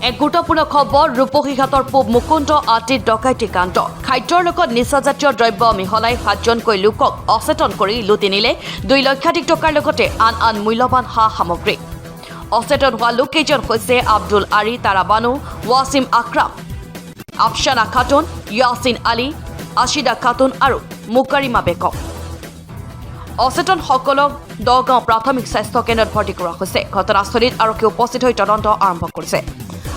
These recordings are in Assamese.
এক গুৰুত্বপূৰ্ণ খবৰ ৰূপহীঘাটৰ পূব মুকুন্দ আতিত ডকাইতি কাণ্ড খাদ্যৰ লগত নিচাজাতীয় দ্ৰব্য মিহলাই 7জনকৈ লোকক অচেতন কৰি লুটি নিলে 2 লক্ষাধিক টকাৰ লগতে আন মূল্যৱান সামগ্ৰী অচেতন হোৱা লোককেইজন হৈছে আব্দুল আৰি তাৰাবানু ৱাছিম আকৰাম আফছানা খাতুন ইয়াছিন আলী আশিদা খাতুন আৰু মুকাৰিমা বেগম অচেতন সকলক দগাঁও প্ৰাথমিক স্বাস্থ্য কেন্দ্ৰত ভৰ্তি কৰা হৈছে ঘটনাস্থলীত আৰক্ষী উপস্থিত হৈ তদন্ত আৰম্ভ কৰিছে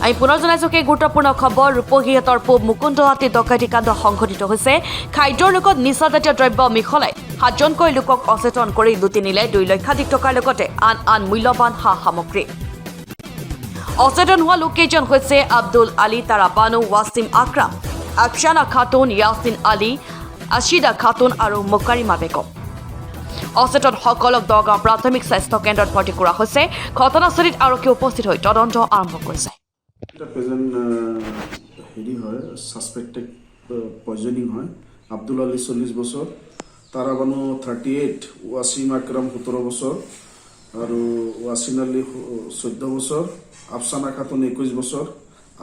আমি পুনৰ জনাইছো যে গুৰুত্বপূৰ্ণ খবৰ ৰূপহীঘাটৰ পূব মুকুন্দ আতিত ডকাইতি কাণ্ড সংঘটিত হৈছে খাদ্যৰ লগত নিচাজাতীয় দ্ৰব্য মিহলাই 7জনকৈ লোকক অচেতন কৰি লুটি নিলে 2 লক্ষাধিক টকাৰ লগতে আন মূল্যৱান সামগ্ৰী অচেতন হোৱা লোককেইজন হৈছে আব্দুল আলী তাৰাবানু ৱাছিম আকৰাম আফছানা খাতুন ইয়াছিন আলী আশিদা খাতুন আৰু মুকাৰিমা বেগম অচেতন সকলক দগাঁও প্ৰাথমিক স্বাস্থ্য কেন্দ্ৰত ভৰ্তি কৰা হৈছে ঘটনাস্থলীত আৰক্ষী উপস্থিত হৈ তদন্ত আৰম্ভ কৰিছে এটা প্ৰেজেন্ট হেৰি হয় সাসপেক্টেড পয়জনিং হয় আব্দুল আলী 40 বছৰ তাৰাবানু 38 ৱাছিম আকৰাম 17 বছৰ আৰু ৱাছিন আলী 14 বছৰ আফছানা খাতুন 21 বছৰ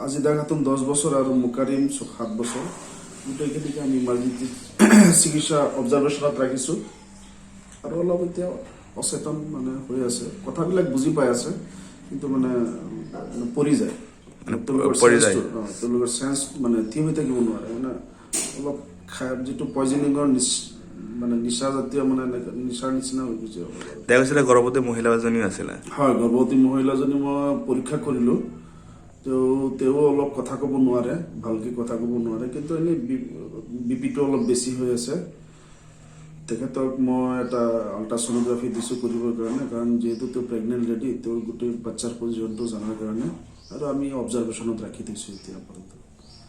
আজিদা খাতুন 10 বছৰ আৰু মুকাৰিম 7 বছৰ গোটেইকেইটাকে আমি ইমাৰ্জেঞ্চি চিকিৎসা অবজাৰভেশ্যনত ৰাখিছোঁ আৰু অলপ এতিয়া অচেতন মানে হৈ আছে কথাবিলাক বুজি পাই আছে কিন্তু মানে পৰি যায় তেওঁলোকৰ চেঞ্চ মানে থিয় হৈ থাকিব নোৱাৰে মানে অলপ যিটো পয়জনিঙৰ মানে নিচাজাতীয় মানে নিচাৰ নিচিনা হৈ গৈছে কৈছিলে গৰ্ভৱতী মহিলা এজনীও আছিলে হয় গৰ্ভৱতী মহিলাজনী মই পৰীক্ষা কৰিলোঁ তেওঁ অলপ কথা ক'ব নোৱাৰে ভালকে কথা ক'ব নোৱাৰে কিন্তু এনেই বিপিটো অলপ বেছি হৈ আছে তেখেতক মই এটা আল্ট্ৰাছনোগ্ৰাফি দিছোঁ কৰিবৰ কাৰণে কাৰণ যিহেতু তেওঁ প্ৰেগনেণ্ট লেডি তেওঁৰ গোটেই বাচ্চাৰ পজিশ্যনটো জনাৰ কাৰণে আৰু আমি অবজাৰভেশ্যনত ৰাখি দিছোঁ এতিয়া পৰ্যন্ত